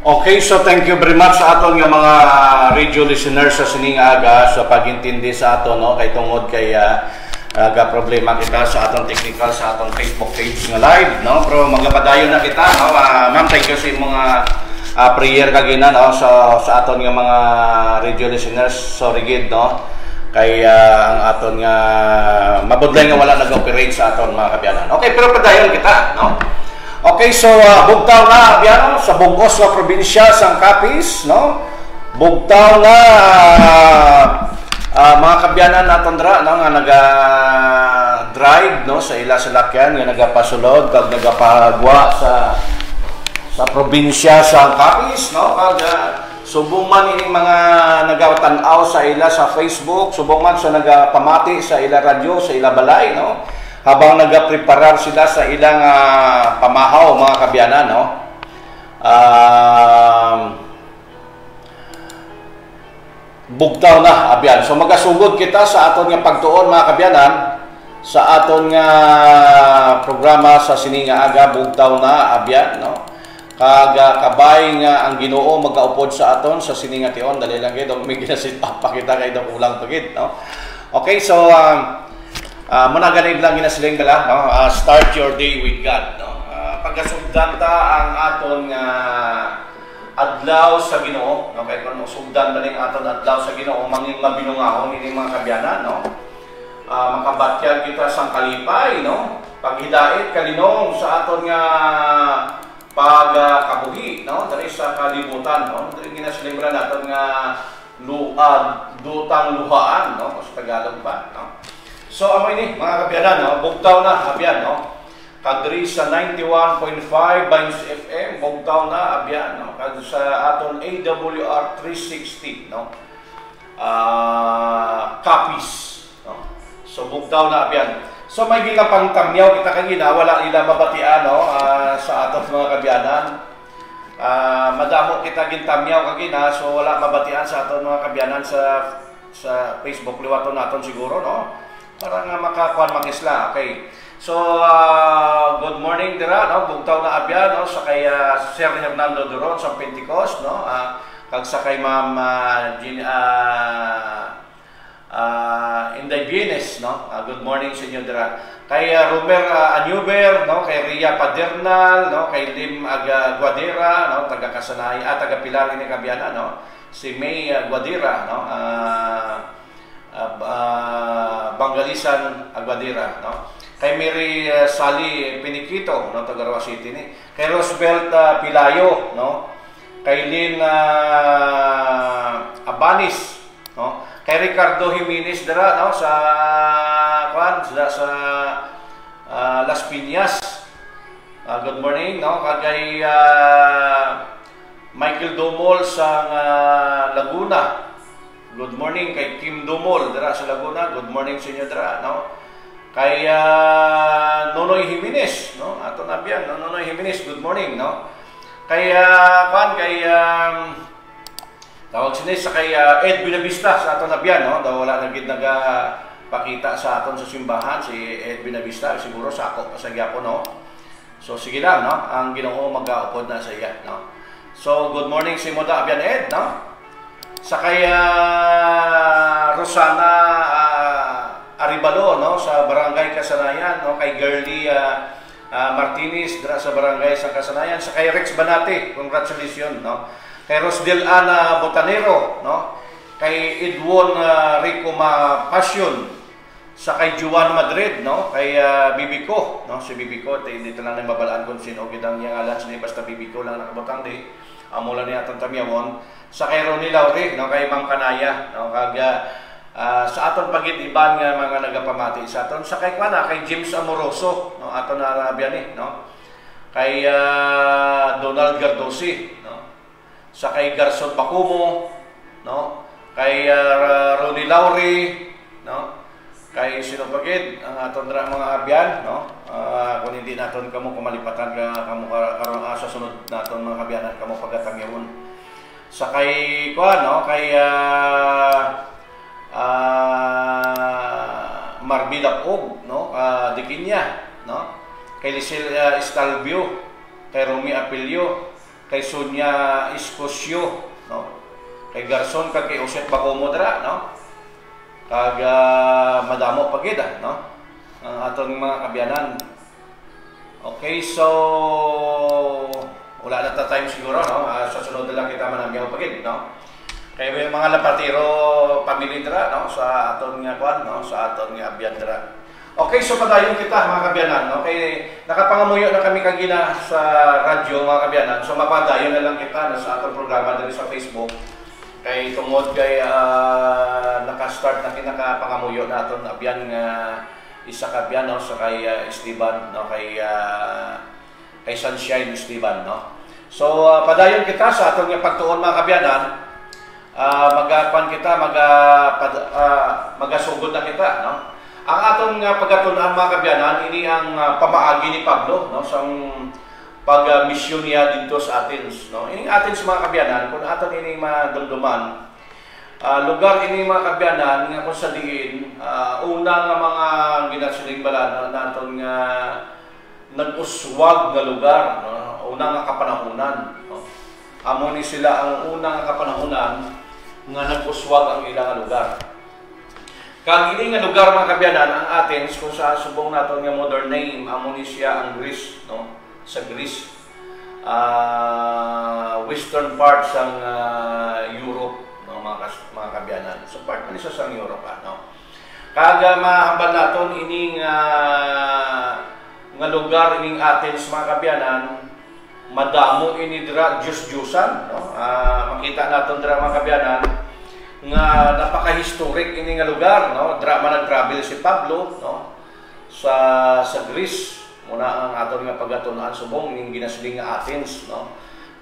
Okay, so thank you very much sa aton nga mga radio listeners sa sining aga sa pagintindi sa aton, no, kay tungod kay aga problema kita sa aton technical sa aton Facebook page nga live, no, pero magapadayon na kita, no. Ma'am, thank you sa mga prayer kagina, no, sa aton nga mga radio listeners. Sorry gid, no, kay ang aton nga mabudlay nga wala nag-operate sa aton mga kabyanan. Okay, pero padayon kita, no. Okay, so bugtaw na abyan sa bugos nga probinsya sang Capiz, no. Bugtaw na mga kabyanan naton dra, no, nga naga-drive, no, sa ila salakyan nga nagapasulod kag nagapagwa sa probinsya sang Capiz, no. Kag subong man ini mga nagatan-aw sa ila sa Facebook, subong man sa nagapamati sa ila radyo, sa ila balay, no. Habang nagapreparar sila sa ilang pamahaw, mga kabyanan, no. Bugtaw na abyan. So magasugod kita sa aton nga pagtuon, mga kabyanan, sa aton nga programa sa sininga aga. Bugtaw na abyan, no. Kabay nga ang Ginoo magaupod sa aton sa sininga tion. Dali lang gid, may ginasit pa kita kay daw ulang pagit, no. Okay, so muna ganun lang ginasiling dala, no? Start your day with God, no? Pagkasugdan ta ang aton adlaw sa Ginoo, no? Kaya kung sugdan ta ning aton adlaw sa Ginoo, manging mabinungahon ini mga kabyanan, no? Makabatyag kita sang kalipay, no? Paghidait kalinong sa aton nga pagkabuhi, no? Dari sa kalibutan, no? Dari ginasiling naton nga dutang luhaan, no? Sa Tagalog ba, no? So amo ini mga kabyanan, no, bugtaw na abyan, no. Kadri sa 91.5 Vines FM, bugtaw na abyan, no. Kag sa aton AWR 360, no. Capiz, no. So bugtaw na abyan. So may gilapang tamyaw kita kagina, wala nila mabatian, no, sa aton mga kabyanan. Madamo kita gintamyaw kagina, so wala mabatian sa aton mga kabyanan sa Facebook liwaton naton siguro, no. Para nga makakuan makisla. Okay. So good morning dira, no, bugtaw na abyan, no, sa kay Sir Hernando Duron sa Pentecost, no. Kag sa kay Ma'am Inday Bienes, no. Good morning sa inyo dira. Kay Romer Anyuber, no, kay Ria Padernal, no, kay Lim Guadera, no, taga Kasanay, taga Pilar ni Kabyana, no. Si May Guadera, no. Bangalisan Aguadera, no. Kay Mary Sally Piniquito, no, Tagarawa City ni. Kay Roosevelt Pilayo, no. Kay Lynn Abanis, no. Kay Ricardo Jimenez dira, no, sa Las Piñas. Good morning, no. Kay Michael Domol sa Laguna. Good morning kay Kim Dumol dira sa Laguna. Good morning sa inyo dira, no. Kay Nonoy Jimenez, no, ato nabyan, no, Nonoy Jimenez, good morning, no. Kay tawag sinis sa kay Ed Binavista sa ato nabyan, no. Daw wala na gid pakita sa aton sa simbahan si Ed Binavista, siguro sakop pa sa gyapon, no. So sige lang, no, ang Ginoo magaupod na sa iya, no. So good morning si Moda abyan Ed, no. Sa kay Rosana Aribalo, no, sa Barangay Kasanayan, no, kay Girly Martinez dira sa Barangay sa Kasanayan, sa kay Rex Banate, congratulations, no. Kay Rosdel Ana Botanero, no, kay Edwon Rico Passion, sa kay Juan Madrid, no, kay Bibico, no, si Bibico dito lang mabalaan kung sino gidang yang alan ni basta Bibico lang nakabutang di amula niya atong tamyawon. Sa kay Ronnie Laure, no, kay Ma'am Kanaya, no, kag sa aton pagid-iban nga mga nagapamati sa aton, sa kay kay James Amoroso, no, aton na Arabian ni, no, kay Donald Gardosi, no, sa kay Garson Pacumo, no, kay Ronnie Laure, no, kay sino pagid ang aton dra mga abyan, no. Kung hindi naton kamo kumalipatan kamo karon sa sunod naton mga kabyanan kamo pagatamyawon. Sa kay no, kay Marbida Og, no, Dikinya, no, kay Lisel Estalvio, kay Romy Apelio, kay Sonia Escosio, no? Kay Garson kag kay Uset Bacomo dira, no? Kag madamo pagida, no? Ang aton mga kabyanan. Okay, so wala na ta time siguro, no? Sa sunod na lang kita manamyaw pagid, no? Kaya may mga lapatiro pamilya dira, no? Sa aton nga kwan, no? Sa aton nga abyan dira. Okay, so padayon kita mga kabyanan, no? Kay nakapangamuyo na kami kagina sa radyo mga kabyanan. So mapadayon na lang kita, no? Sa aton programa diri sa Facebook. Kay tungod kay naka-start na kinakapangamuyo na aton abyan nga isa ka abyan, no? Sa kay Esteban, no? Kay Sunshine Esteban, no? So padayon kita sa aton nga pagtuon mga kabyanan. Magapan kita, magasugod na kita, no? Ang aton nga pagatunan mga kabyanan, ini ang pamaagi ni Pablo, no? Sa pag-misyon niya dito sa Athens, no? Ini Athens mga kabyanan, kung aton ini madumduman, lugar ini mga kabyanan nga kung sa diin, una nga mga ginasiling bala naton nga nag-uswag nga lugar, no? Una nga kapanahunan, no? Amo ni sila ang una nga kapanahunan nga nag-uswag ang ilang lugar. Kang ini nga lugar mga kabyanan, ang Athens, kung sa subong naton nga modern name, amo ni siya ang Greece, no? Sa Greece, western part sang Europe, no? Mga kabyanan. So part man isa sang Europe, no? Kaga mahambal naton ini nga lugar ining Athens mga kabyanan, madamo ini dira Diyos-Diyosan, no? Makita naton dira mga kabyanan nga napaka-historic ini nga lugar, no? Dra man nag-travel si Pablo, no? Sa Greece, muna ang aton nga pagatunan subong ning ginasiling nga Athens, no?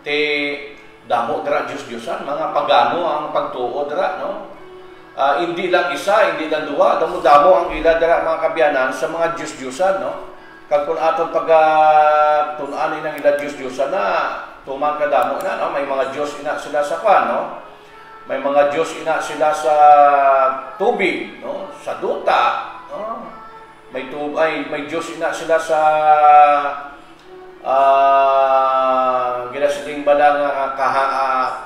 Te damo dra Diyos-Diyosan, mga pagano ang pagtuo dra, no? Hindi lang isa, hindi lang duwa, damo-damo ang ila dra mga kabyanan sa mga Diyos-Diyosan, no? Kag kun aton pagatunan ng ila Diyos-Diyosan na tuman kadamo na, no? May mga Diyos ina sila sa kwan, no? May mga Diyos ina sila sa tubig, no? Sa duta, no? May Diyos ina sila sa ginasiling balang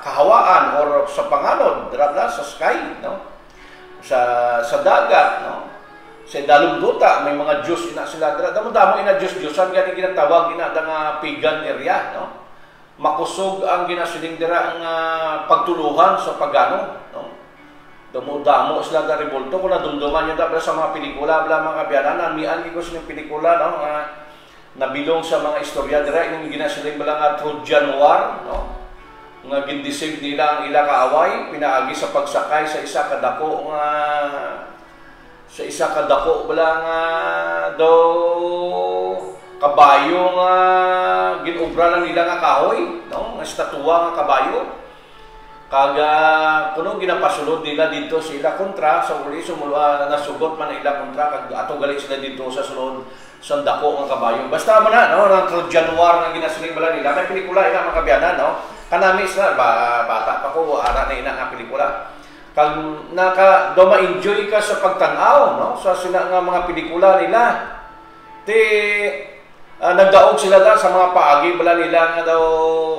kahawaan or sa panganod, drabla sa sky, no? Sa dagat, no? Sa dalong duta, may mga Diyos ina sila. Damo-damo ina Diyos-Diyosan, gani ginatawag ina nga pagan area, no? Makusog ang ginasiling dira ang pagtuluhan sa pagano, no? Damo-damo sila da revolto kung nadumduman niyo da sa mga pelikula bla mga kabyanan, mian ko sa pelikula, no? Nabilong sa mga istorya dira ining ginasiling bala nga Trojan War, no? Nga gindisig nila ang ila kaaway, pinaagi sa pagsakay sa isa ka dako bala nga do kabayo nga ginobra lang nila nga kahoy, no? Nga estatwa nga kabayo. Kaga kuno ginapasulod nila dito sa ila kontra sa uli nasugot man ila kontra kag ato gali sila dito sa sulod sa dako nga kabayo. Basta man na, no? Ang Trojan War nga ginasiling bala nila, may pelikula ina mga kabyanan, no? Kanami sa bata pa ko ara na ina nga pelikula. Kag do ma-enjoy ka sa pagtan-aw, no? Sa sila nga mga pelikula nila. Nagdaog sila da sa mga paagi bala nila nga daw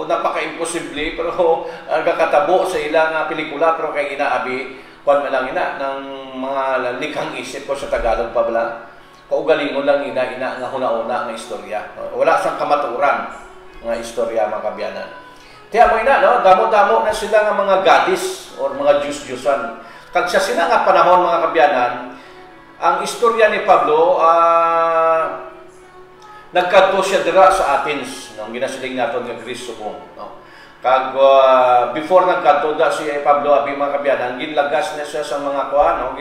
napaka-imposible pero nagkakatabo sa ilang pelikula pero kay inaabi kwan man lang ina ng mga likhang isip ko sa Tagalog pa bala. Kaugalingon lang ina nga huna-una nga istorya. Wala sang kamaturan nga istorya mga kabyanan. Kaya mo ina, no? Damo-damo na sila nga mga goddess or mga Diyos-Diyosan. Kag sa sila nga panahon mga kabyanan, ang istorya ni Pablo, nagkadto siya dira sa Athens, no? Ginasiling naton nga Greece subong, no? Kag before nagkadto da si Pablo abi mga kabyanan, ginlagas na siya sa mga kuan, no?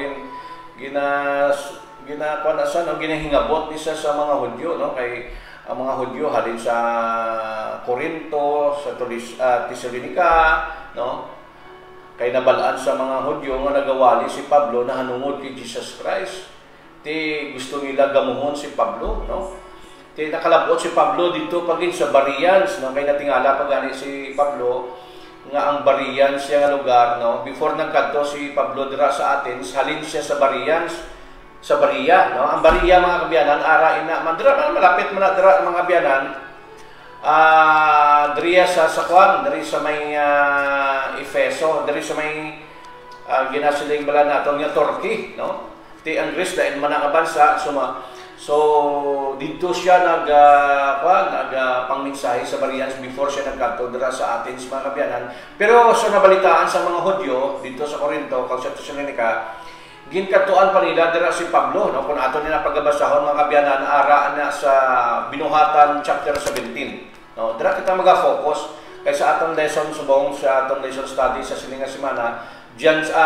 Ginakuan na siya, no? Ginahingabot ni siya sa mga Hudyo, no? Kay ang mga Hudyo halin sa Corinto, sa Thessalonica, no? Kay nabalaan sa mga Hudyo nga nagawali si Pablo na hanungod kay Jesus Christ. Gusto nila gamuhon si Pablo, no? Nakalabot si Pablo dito pagin sa Barians, no? Kay natingala pa gani si Pablo nga ang Barians siya nga lugar, no? Before nagkadto si Pablo dira sa Athens, halin siya sa Barians, sa Baria, no? Ang Baria mga kabyanan ara ina man dira malapit man dira mga kabyanan. diri sa kwan, diri sa may Efeso, diri sa may ginasiling bala naton nga Turkey, no? Ti ang Greece dain man nga bansa so dito siya pangmensahe sa Bereans before siya nagkadto dira sa Athens, mga kabyanan. Pero sa nabalitaan sa mga Hudyo dito sa Corinto, sa Thessalonica, ginkadtuan pa nila dira si Pablo, no? Kung ato nila pagabasahon, mga kabyanan, ara na sa Binuhatan chapter 17. No, dira kita maga-focus kay sa atong lesson subong sa atong lesson study sa silinga semana diyan sa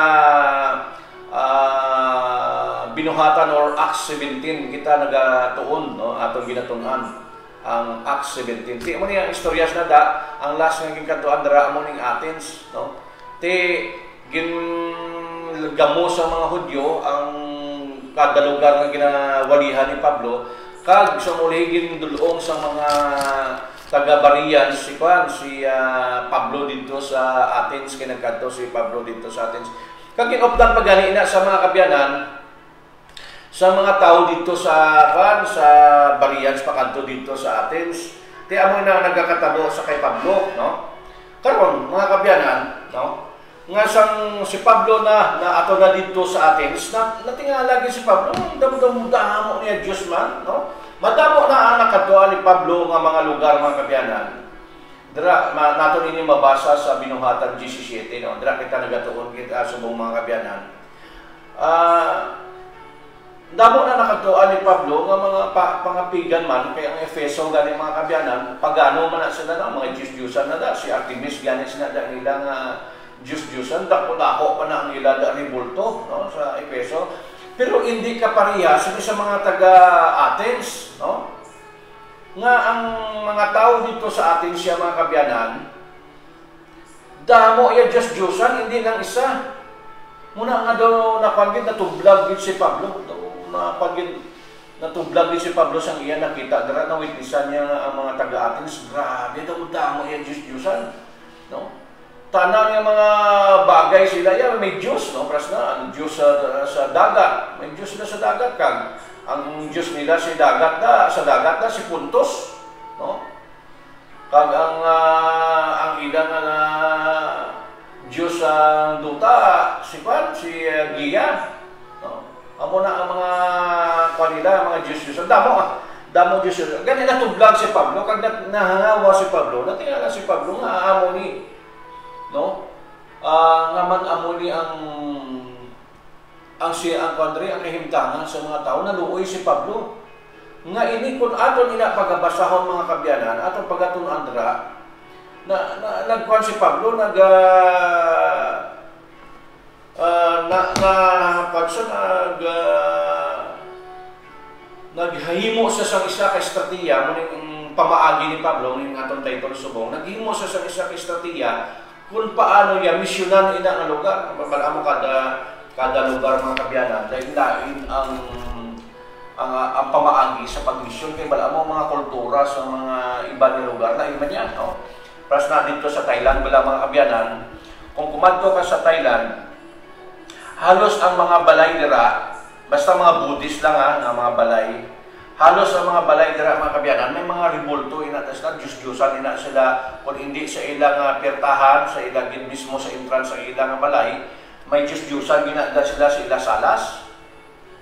Binuhatan or Acts 17 kita nagatuon, no, atong ginatun-an ang Acts 17. Ti mo niya istoryas na da ang last nga ginkadtuan dira mo ning Athens, no. Ti gamo sa mga Hudyo ang kada lugar nga ginawalihan ni Pablo, kag sa muli gindulong sa mga taga-Bereans si Pablo dito sa Athens, kinagkadto si Pablo dito sa Athens. Kag ginopdan pagani ina sa mga kabyanan sa mga tao dito sa Bereans pakanto dito sa Athens. Ti amo na nagakatabo sa kay Pablo, no? Karon mga kabyanan, no? Nga si Pablo na ato na dito sa Athens, natingala lagi si Pablo, damo niya Diyos man, no? Madamo na ang nakadua ni Pablo nga mga lugar, mga kabyanan. Dira nato ini mabasa sa Binuhatan 17, no? Dira kita nagatuon kita subong mga kabyanan. Damo na nakadua ni Pablo nga mga pangapigan man kay ang Efeso gani, mga kabyanan, pagano man na sila na mga Diyos-Diyosan na da, si Artemis gani sila da nila nga Diyos-Diyosan, dako-dako pa na ang ila da ribulto, no, sa Efeso. Pero hindi ka parehas sa mga taga-Athens, no? Nga ang mga tao dito sa Athens siya, mga kabyanan, damo ya Diyos-Diyosan, hindi lang isa. Muna nga daw napagin, natublag din si Pablo. Natublag din si Pablo sang iya nakita. Dara na witnessan niya ang mga taga-Athens. Grabe, damo ya Diyos-Diyosan, no? Tanang yung mga bagay sila, may Diyos, no? Pras na, ang Diyos sa dagat. May Diyos na sa dagat, kag ang Diyos nila sa dagat na, si Puntos, no? Kag ang ilang Diyos sa duta, si Gia, no? Amo na ang mga kanila, mga Diyos. Damo Diyos. Ganyan natublag si Pablo, kag nahangawa si Pablo, natingala si Pablo nga amo ni, no? Nga man amuli ang kahimtangan sa mga tao, naluoy si Pablo. Nga ini kung aton ina pagabasahon, mga kabyanan, aton pagaton andra, nagkuhan si Pablo, naghahimo sa sang isa ka estratiya, muning pamaagi ni Pablo, ning aton title subong, naghimo sa sang isa ka estratiya kung paano niya misyonan ina nga lugar. Mabala mo kada lugar, mga kabyanan, dahil lain ang pamaagi sa pagmisyon. Kaya bala mo mga kultura sa mga iba na lugar na iba niya, no? Pras na dito sa Thailand, bala mga kabyanan, kung kumadto ka sa Thailand, halos ang mga balay dira, basta mga Buddhist lang, mga balay, halos ang mga balay dira, mga kabyanan, may mga ribulto ina sila, Diyos-Diyosan ina sila, kung hindi sa ilang pertahan, sa ilang mismo sa entrance sa ilang balay, may Diyos-Diyosan ginada sila sa ilang salas.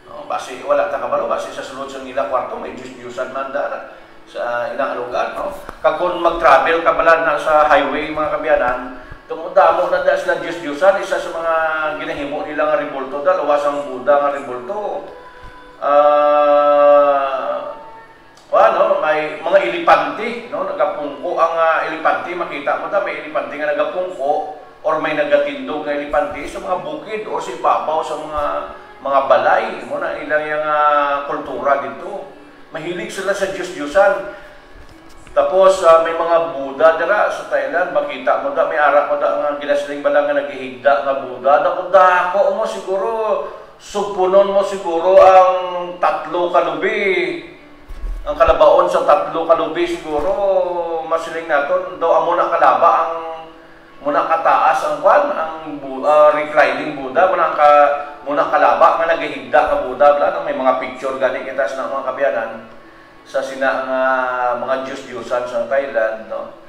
No? Basi wala ta kabalo, basi sa sulod sa ilang kwarto, may Diyos-Diyosan man da sa ilang lugar, no? Kag kung mag-travel ka bala na sa highway, mga kabyanan, tumudamo na da sila Diyos-Diyosan, isa sa mga ginahimo nila nga ribulto da, luwas ang Buddha nga ribulto. May mga elipante, no? Nagapungko ang elipante, makita mo ta, may elipante nga nagapungko or may nagatindog na elipante sa mga bukid o sa ibabaw sa mga balay. Mo na ilang yung kultura dito. Mahilig sila sa Diyos-Diyosan. Tapos may mga Buddha dira sa Thailand, makita mo da, may ara ko da nga ginasling bala nga naghihigda nga Buddha. Dako mo siguro, supunon mo siguro ang 3 kalubi. Ang kalabaon sa 3 kalubi siguro, masiling naton, daw amo na kalaba ang muna kataas ang kwan, ang reclining Buddha, muna kalaba nga naghihigda ka Buddha, bla, may mga picture gani kita sa mga kabyanan. sa sina nga mga Diyos-Diyosan sa Thailand, no.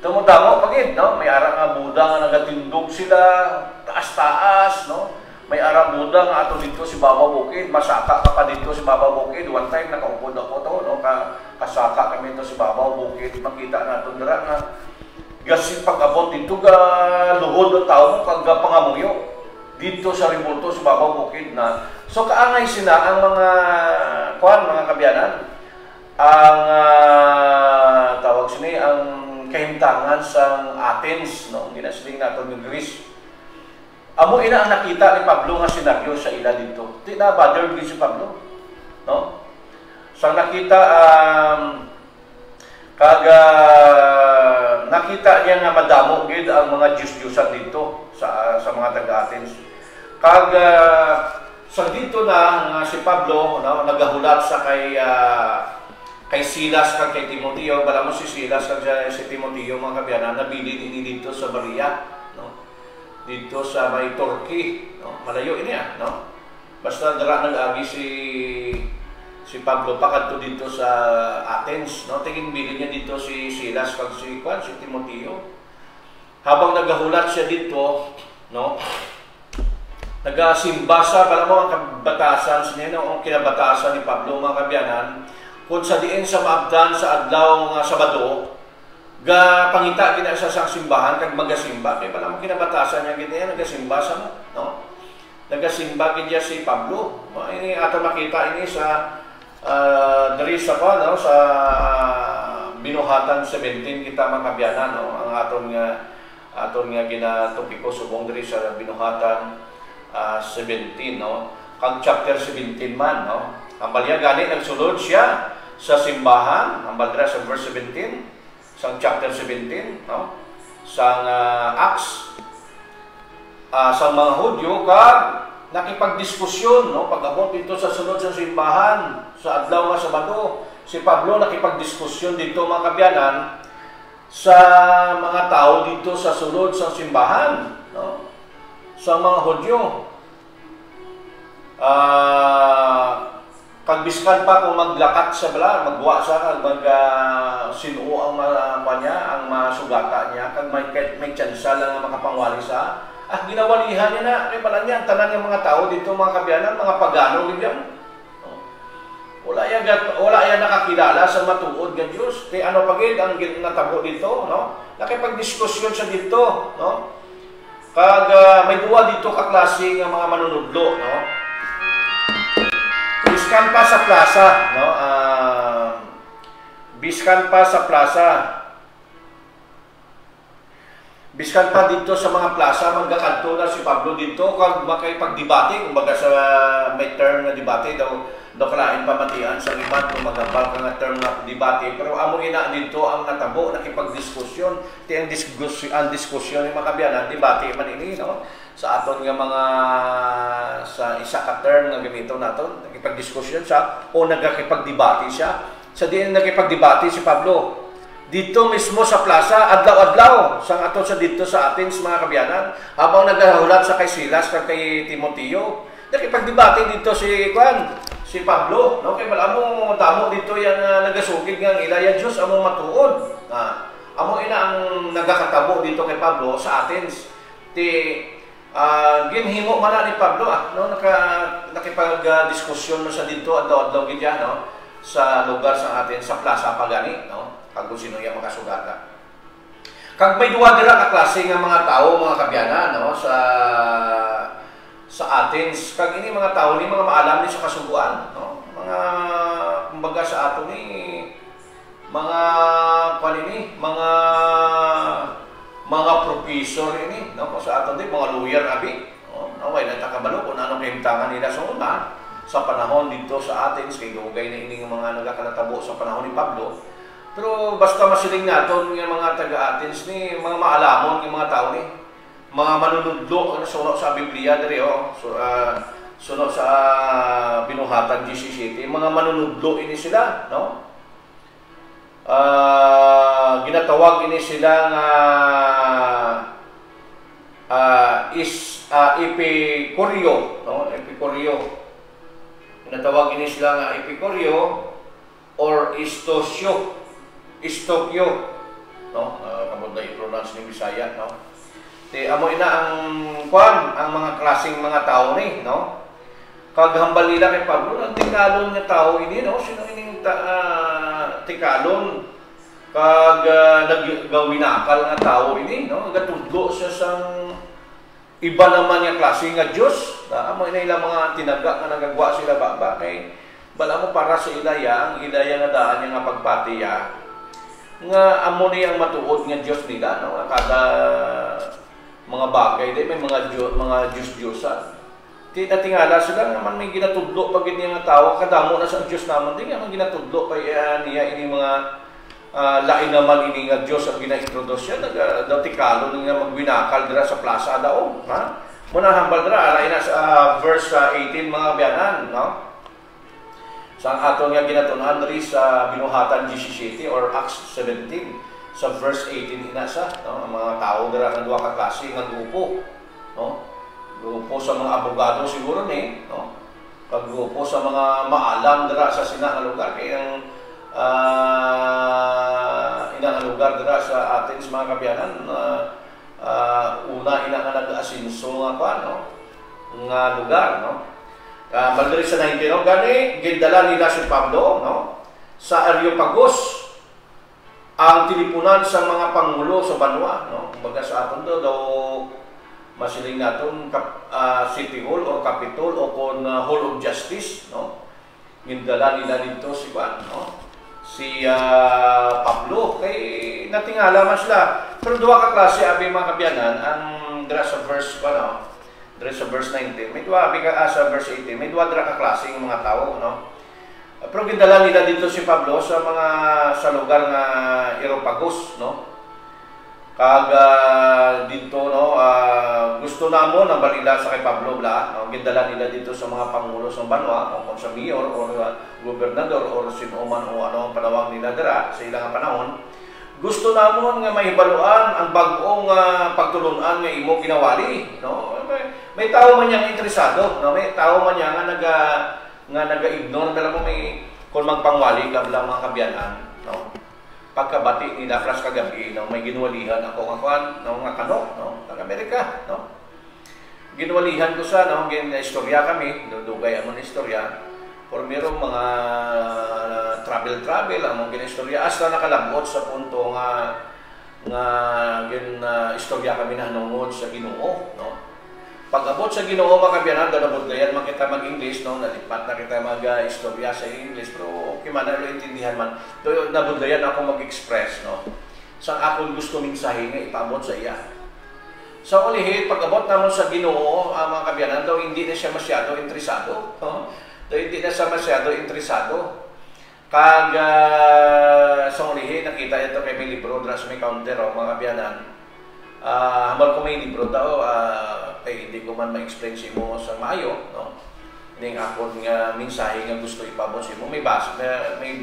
Tumutamo pagid, no, may ara nga Buddha nga nagatindog sila taas-taas, no. May ara Buddha nga ato dito si Baba Bukid, masaka ka pa dito si Baba Bukid. One time nakaupod ako to, no, kasaka kami to si Baba Bukid, makita nato dira nga gasin pag-abot dito ga luhod ng tao kag pangamuyo dito sa Ribulto sa Baba Bukid na. So kaangay sila ang mga mga kabyanan, ang tawag sini ang kahimtangan sa Athens, no, ginasling nato ng Greece. Amo ina ang nakita ni Pablo nga senaryo sa ila dito. Di na bother din si Pablo, no? Sa nakita nakita niya nga madamo gid ang mga Diyos-Diyosan dito sa mga taga-Athens. Sa dito na nga si Pablo, no, nagahulat sa kay Silas kag kay Timoteo. Bala mo si Silas kag si Timoteo, mga kabyanan, nabili ini dito sa Berea, no, dito sa may Turkey, no, malayo ini no. Basta dara nag-agi si Pablo pakadto dito sa Athens, no. Tingin bilin niya dito si Silas kag si Timoteo. Habang nagahulat siya dito, no, nagasimba sa bala mo ang kabatasan niya, no, ang kinabatasan ni Pablo, mga kabyanan, kung sa diin sa maabdan sa adlaw nga Sabado, ga pangita gina sa sang simbahan kag magasimba kay bala mo kinabatasan niya gid nagasimba sa mo, no. Nagasimba gid si Pablo. Ini ato makita ini sa diri sa no, sa Binuhatan 17 kita, mga kabyanan, no, ang aton nga ginatopiko subong diri sa Binuhatan 17, no, kag chapter 17 man, no. Ang balya gani nagsulod siya sa simbahan, ang baldra sa verse 17 sa chapter 17, no, sa Acts, sa mga Hudyo kag nakipagdiskusyon, no, pag-abot dito sa sunod sa simbahan sa adlaw nga Sabado. Si Pablo nakipagdiskusyon dito, mga kabyanan, sa mga tao dito sa sulod sa simbahan, no, sa mga Hudyo. Pagbiskan pa kung maglakat sa bala, magwa sa sinuo ang kanya, ang masugata niya, kag may tsansa lang ang makapangwali sa ginawalihan niya na, kay bala niya, tanan ng mga tao dito, mga kabyanan, mga pagano ganyan. Wala yan nakakilala sa matuod ng Diyos. Kaya ano pagid ang natabo dito, no? Nakipagdiskusyon sa dito, no? Kag may duwa dito kaklase ng mga manunudlo, no? Biskan pa sa plaza, no? Biskan pa sa plaza. Biskan pa dito sa mga plaza, magkakanto na si Pablo dito kag makipagdebate, kumbaga sa may term na debate daw kalain pamatian sa iban kung magambal ka nga term na debate. Pero amo ina dito ang natabo nakipagdiskusyon. Ti ang diskusyon ng mga kabyanan, debate man ini, no? Sa aton nga mga sa isa ka term nga gamito naton, nakipagdiskusyon siya o nagakipagdebate siya. Sa diin nakipagdebate si Pablo dito mismo sa plaza, adlaw-adlaw sang aton sa dito sa Athens, mga kabyanan, habang naghahulat sa kay Silas kag kay Timoteo, nakipagdebate dito si Pablo, no, kay wala mo damo dito yang nagasugid nga ilaya Dios amo matuod. Amo ina ang nagakatabo dito kay Pablo sa Athens. Ginhimo man ni Pablo, no, nakipag-diskusyon na sa dito adlaw-adlaw gid yan, no, sa lugar sa Athens, sa plaza pagani, no, kag sino yang makasugata. Kag may duwa dira ka klase nga mga tao, mga kabyanan, no, sa Athens. Kag ini mga tao ni mga maalam ni sa kasuguan, no, mga kumbaga sa ato ni mga professor ini, no, sa ato ni mga lawyer abi, no, way natakabalo kung ano kahimtangan nila sa una sa panahon dito sa Athens, kay dugay na ini mga nagakanatabo sa panahon ni Pablo. Pero basta masiling naton nga mga taga-Athens ni mga maalamon ng mga tao ni, mga manunudlo suno sa Biblia diri, suno sa Binuhatan 17, mga manunudlo ini sila, no? Ginatawag ini sila nga Epicurio, no? Epicurio. Ginatawag ini sila nga Epicurio. or Istokyo, no? Kamod na i-pronounce ni Bisaya, no? Amo ina ang mga klaseng mga tao ni, no? Kaghambal nila kay Pablo, ang tikalon nga tao ini, no? Sino ining tikalon? Naggawinakal nga tao ini, no? Gatudlo siya sang iba naman nga klase nga Diyos. Amo ina ilang mga tinaga nga nagagwa sila baba kay bala mo para sa ilaya, ang ilaya nga daan nga pagpatiya nga amo ni ang matuod nga Diyos nila, no? Kada mga bagay day may mga Diyos-Diyosan. Tingala sila naman may ginatudlo pag niya nga tao kadamo na sa Diyos naman din nga ginatudlo kay niya ini mga lain naman ini nga Diyos ang gina-introduce siya nagdatikalo nga magwinakal dira sa plaza daw, ha? Muna hambal dira alay na sa verse 18 mga biyanan, no? Sa aton nga ginatunan diri sa Binuhatan 17 or Acts 17 sa verse 18 inasa, no? Ang mga tao dira nga duha ka klase nga grupo, no? Grupo sa mga abogado siguro ni, no? Grupo sa mga maalam dira sa sinang lugar kay ang inang lugar dira sa Athens mga kabiyanan, una ina nga nag-asinso nga pa, no? Nga lugar, no? Baldiri sa 19, no? Gani gindala nila si Pablo, no? Sa Areopagus ang tilipunan sa mga pangulo sa banwa, no? Kumbaga sa aton daw masiling naton City Hall or Capitol o kon Hall of Justice, no? Gindala nila dito si Juan, no? Si Pablo kay natingala man sila. Pero duha ka klase abi mga kabyanan ang dira sa verse dira sa verse 19. May duha abi ka sa verse 18. May duha dira ka klase ng mga tao, no? Pero gindala nila dito si Pablo sa lugar nga Areopagus, no? Dito, no, gusto namon ang balila sa kay Pablo bla, no? Gindala nila dito sa mga pangulo sa banwa o sa mayor o gobernador o sino man o ano ang panawag nila dira sa ilang panahon. Gusto namon nga mahibaluan ang bag-ong pagtulunan nga imo ginawali, no? May tao man yang interesado, no? May tao man yang nga naga-ignore dala mo may kung magpangwali ka bla mga kabyanan, no? Pagkabati nila flash kagabi nang may ginwalihan ako nga kano, no? Taga-Amerika, no? Ginwalihan ko sa no, istorya kami, dudugay amon istorya. Or merong mga travel among ginistorya hasta nakalabot sa punto nga istorya kami na hanungod sa Ginoo, no? Pag-abot sa Ginoo makabyanan nabudlayan man kita mag-English, no? Nalipat na kita mag-istorya sa English, pero okay man na intindihan man. Do nabudlayan ako mag-express, no? Sa akong gusto mensahe nga ipaabot sa iya. Sa ulihit pag-abot namon sa Ginoo, mga kabyanan daw hindi na siya masyado interesado, no? Hindi na siya masyado interesado. Sa ulihit nakita ito kay may libro dra sa may counter, mga kabyanan. Hamal ko may libro daw, kay hindi ko man ma-explain si mo sa maayo, no? Ning akon nga mensahe nga gusto ipabot si mo, may basa, may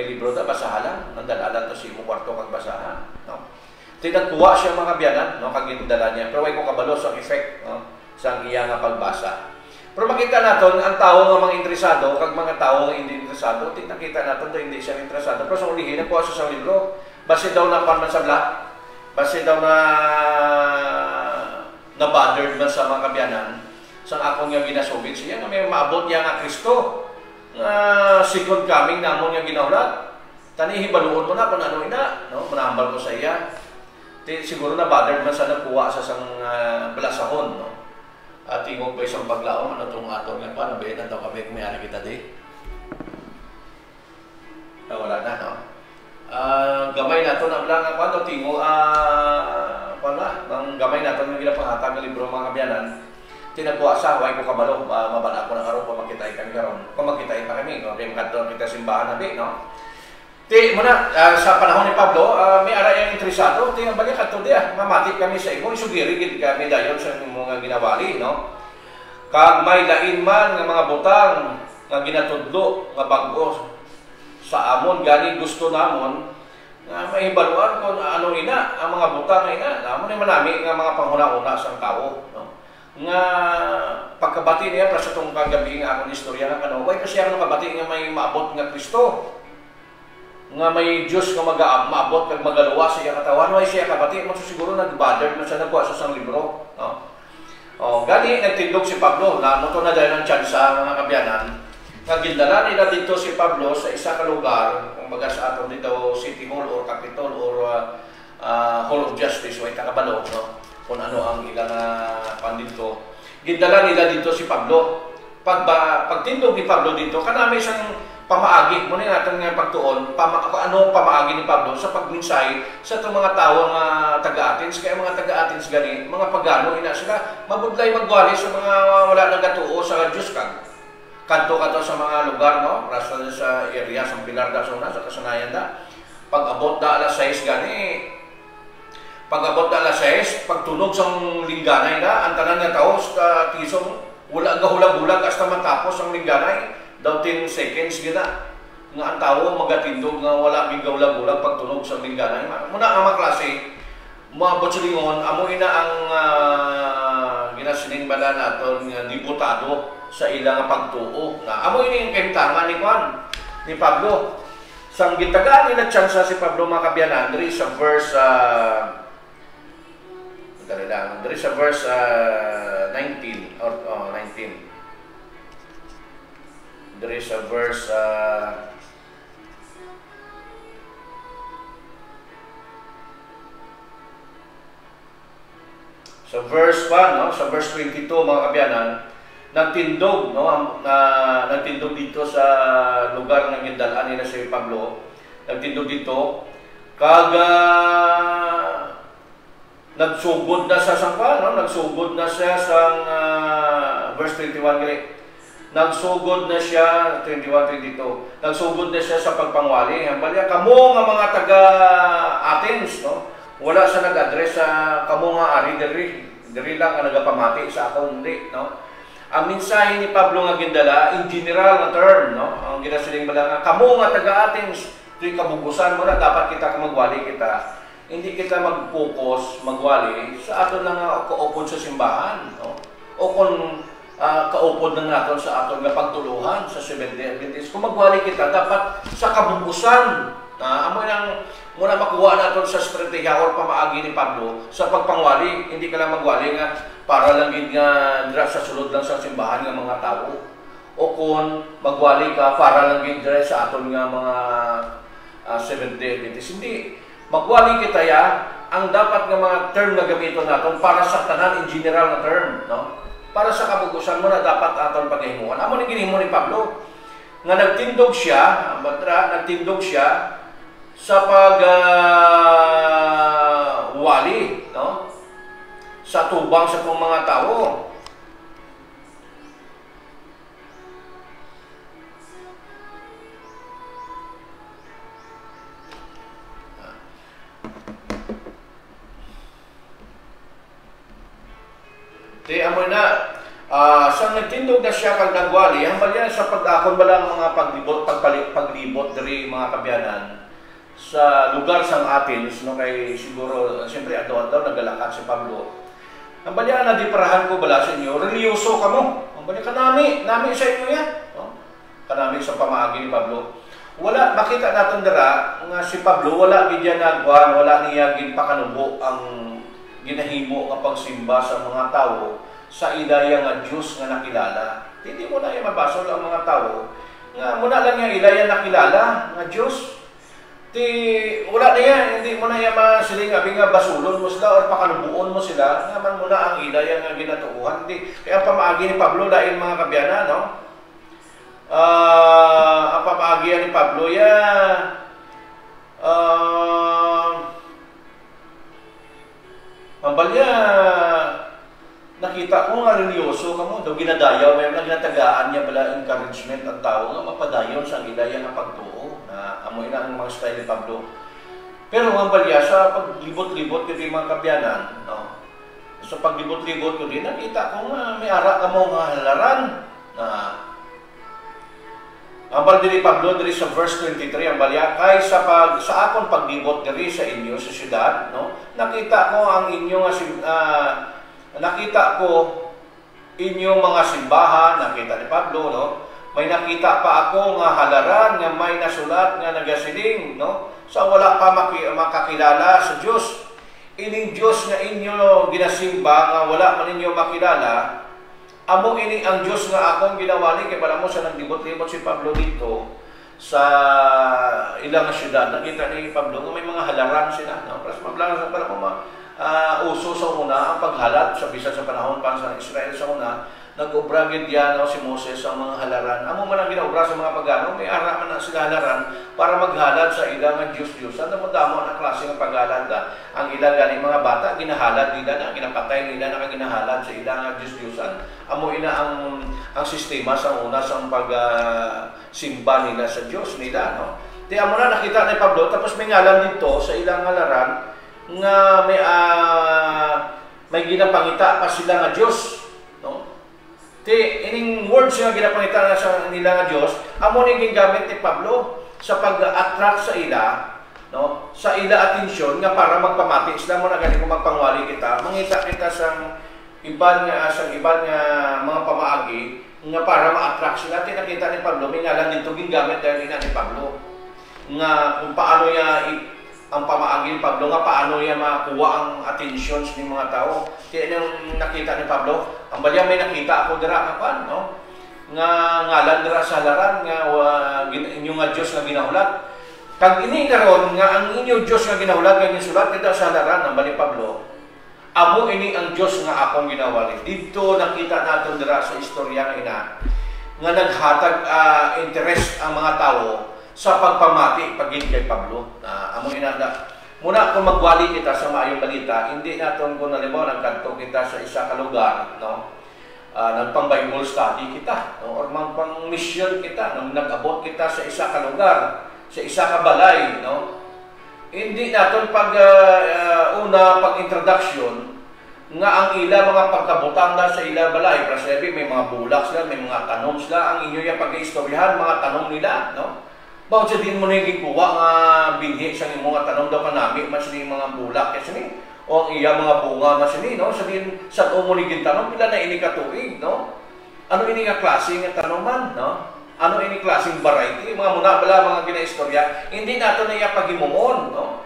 libro daw basahan, nandala to si mo kwarto kag basahan, no? Tinagtuwa siya mga biyanan, no, kag gindala niya, pero way ko kabalo sa effect, no, sa iya nga pagbasa. Pero makita naton ang tao nga mga interesado kag mga tao nga hindi interesado, nakita naton do hindi siya interesado, pero sa ulihin ko sa libro, base daw na pan man sa bla. Base daw na-bothered man sa mga kabyanan sa akong nga ginasugid siya nga may maabot niya nga Kristo second coming namon nga ginaulat. Tani hibaluon mo na kung ano ina, no? Manambal ko sa iya. Siguro na-bothered man sa nagkuha sa sang balasahon, no? At tingog pa isang paglaong ano itong atong nga pa, nabihan daw kami kung may ana kita di. Wala na, no? Gamay nato na lang ako tingo ang gamay nato ng ginapanghatag ng libro mga kabyanan tinakuha sa way ko kabalo mabala ko na karon kung makita kami karon kung makita pa kami no kay kadto kita simbahan nabi no ti muna sa panahon ni Pablo may ara yang interesado ti balik kadto dia mamati kami sa imo isugiri gid kami dayon sa mga ginawali no kag may lain man nga mga butang nga ginatudlo nga bag-o sa amon gani gusto namon nga mahibaluan kung ano ina ang mga butang ina namon ay manami nga mga panghuna-una sang tao, no? nga pagkabati niya para sa itong kagabi nga akong istorya nga kano, way kasi ako nakabati nga may maabot nga Kristo. Nga may Diyos nga maabot kag magaluwa sa iya katawan, way siya kabati mo siguro nag-bother na siya nagkuha sa isang libro, no? Oh, gani nagtindog si Pablo, na mo to na dahil ng tsansa mga kabyanan. Nga gindala nila dito si Pablo sa isa ka lugar, kumbaga sa aton dito City Hall or Capitol or Hall of Justice, way takabalo, no? Kung ano ang ilang pandito. Gindala nila dito si Pablo. Pagtindog ni Pablo dito, kanami siyang pamaagi. Muna natin nga pagtuon, ano pamaagi ni Pablo sa pagminsay sa itong mga tao nga taga-Athens. Kaya mga taga-Athens gani, mga pagano, ina sila mabudlay magwali sa mga wala nang gatuo sa Diyos kag. Kanto sa mga lugar, no? Rasa sa area, sa Pilar da sa kasanayan da. Pag-abot da alas 6 gani, pag-abot na alas 6, pagtunog sa lingganay na, ang tanan nga tao sa tisong, wala gahulag-hulag hasta matapos ang lingganay, daw 10 seconds gina. Nga ang tao magatindog nga wala gahulag-hulag pagtunog sa lingganay. Muna ang mga klase, mga botsulingon, amoy na ang ginasining bala naton nga diputado sa ilang pagtuo. Amoy na yung kentanga ni Juan, ni Pablo. Sang gitagaan nila tsansa si Pablo mga kabyanan, diri sa verse there is a verse 19 or 19. There is a verse sa verse 1, no? Sa verse 22 mga kabyanan, nagtindog, no? Nagtindog dito sa lugar ng gindalaan nila si Pablo. Nagtindog dito kaga nagsugod na sa sangpa, no? Nagsugod na siya sa verse 21 gali. Nagsugod na siya 21-22. Nagsugod na siya sa pagpangwali. Hambalya kamo nga mga taga Athens, no? Wala sa nag-address sa kamo nga ari diri lang ang nagapamati sa akong hindi, no? Ang mensahe ni Pablo nga gindala in general nga term, no? Ang ginasiling bala nga kamo nga taga Athens, tuy kabugusan mo na dapat kita magwali kita. Hindi kita mag-focus, magwali sa aton nga kaupod sa simbahan, no? O kung kaupod na natin sa aton nga pagtuluhan sa Seventh-day Adventist. Kung magwali kita, dapat sa kabubusan. Amoy nang muna makuha natin sa strategiya or pamaagi ni Pablo sa pagpangwali. Hindi ka lang magwali nga para lang nga sa sulod lang sa simbahan ng mga tao. O kung magwali ka para lang sa aton nga mga Seventh-day Adventist. Hindi. Magwali kita ya, ang dapat nga mga term na gamiton natin para sa tanan in general na term, no? Para sa kabugusan mo na dapat aton paghimuan. Amo ni ginhimo ni Pablo nga nagtindog siya sa wali, no? Sa tubang sa kong mga tao. Di amoy na sa nagtindog na siya kag nagwali, hambal yan sa pag-akon bala mga paglibot diri mga kabyanan sa lugar sang Athens, no? Kay siguro siyempre adlaw nagalakad si Pablo. Hambal yan na diparahan ko bala sa inyo, religyoso kamo. Hambal kanami sa inyo yan, no? Kanami sa pamaagi ni Pablo. Wala makita naton dira nga si Pablo wala gid nagwan, wala niya gid pakanubo ang ginahimo nga pagsimba sa mga tao sa ilaya nga Diyos nga nakilala. Hindi mo na yung mabasol ang mga tao nga muna lang yung ilaya nakilala nga Diyos. Wala na yan, hindi mo na yung masiling nga basulon mo sila o pakanubuon mo sila naman muna ang ilaya nga ginatuuhan. Hindi. Kaya ang pamaagi ni Pablo dahil mga kabyana, no? Ang pamaagi ni Pablo ang balya, nakita ko nga religyoso ka mo, daw ginadayaw, may nagnatagaan niya bala encouragement at tao nga mapadayon sa ilaya ng pagtuo na amoy na ang mga style ni Pablo. Pero ang balya, sa paglibot-libot ko din mga kabyanan, no? Sa paglibot-libot ko din, nakita ko nga may ara ka mo nga halaran na ang bal diri Pablo diri sa verse 23 ang balya kay sa akon paglibot diri sa inyo sa syudad, no? Nakita ko ang inyo nga nakita ko inyong mga simbahan, nakita ni Pablo, no? May nakita pa ako nga halaran nga may nasulat nga nagasiling, no? Sa wala pa makakilala sa Diyos. Ining Diyos nga inyo ginasimba nga wala man ninyo makilala, amo ini ang Diyos nga akong ginawali. Kaya pala mo sa naglibot-libot si Pablo dito sa ilang syudad. Nakita ni Pablo nga may mga halaran sila, no? Para mo uso sa una ang paghalat sa bisan sa panahon pa sa Israel sa una, nag-obra gid yan, no, si Moses sa mga halaran. Amo man ang ginaobra sa mga pagano, may ara man na sila halaran para maghalad sa ilang nga Diyos-Diyosan. Damo na klase ng paghalad ang ilang gani mga bata ginahalad nila na ginapatay nila na ginahalad sa ilang nga Diyos-Diyosan. Amo ina ang sistema sa una sa simba nila sa Diyos nila, no. Di amo na nakita ni Pablo tapos may ngalan dito sa ilang halaran nga may ginapangita pa sila nga Diyos, no? Ining words nga ginapangita na sa nila nga Diyos, amo ni gingamit ni Pablo sa pag-attract sa ila, no? Sa ila atensyon nga para magpamati sila mo na gani kung magpangwali kita, mangita kita sa iban nga mga pamaagi nga para ma-attract sila. Nakita ni Pablo may ngalan dito gingamit dahil ni Pablo nga kung paano ang pamaagi ni Pablo nga paano niya makuha ang atensyon ng mga tao. Kaya nang nakita ni Pablo, ang balya may nakita ako dira kapan, no? Nga ngalan dira sa halaran nga inyo nga Dios nga ginahulat. Kag ini karon nga ang inyo Dios nga ginahulat nga gisulat dito sa halaran ng bali Pablo. Amo ini ang Dios nga akong ginawali. Dito nakita naton dira sa istorya ina nga naghatag interest ang mga tao sa pagpamati pagin kay Pablo. Amo inanda. Muna kung magwali kita sa maayong balita, hindi naton kung halimbawa nagkanto kita sa isa ka lugar, no? Nagpang-Bible study kita, no? Or pang-mission kita, nung nag-abot kita sa isa ka lugar, sa isa ka balay, no? Hindi naton pag-introduction nga ang ila mga pagkabutang na sa ila balay. Para may mga bulak sila, may mga tanong sila, ang inyo yung pag-istoryahan, mga tanong nila, no? Bakit sa din mo na yung kuha nga binhi sa mga tanong daw kanami, mas yung mga bulak kasi ni, o ang iya mga bunga mas ni, no? Sabihin, sa umuligin tanong, pila na ini katuig, no? Ano ini nga klase nga tanong man, no? Ano ini klaseng variety? Mga muna bala, mga gina-istorya, hindi nato na iya pagimumon, no?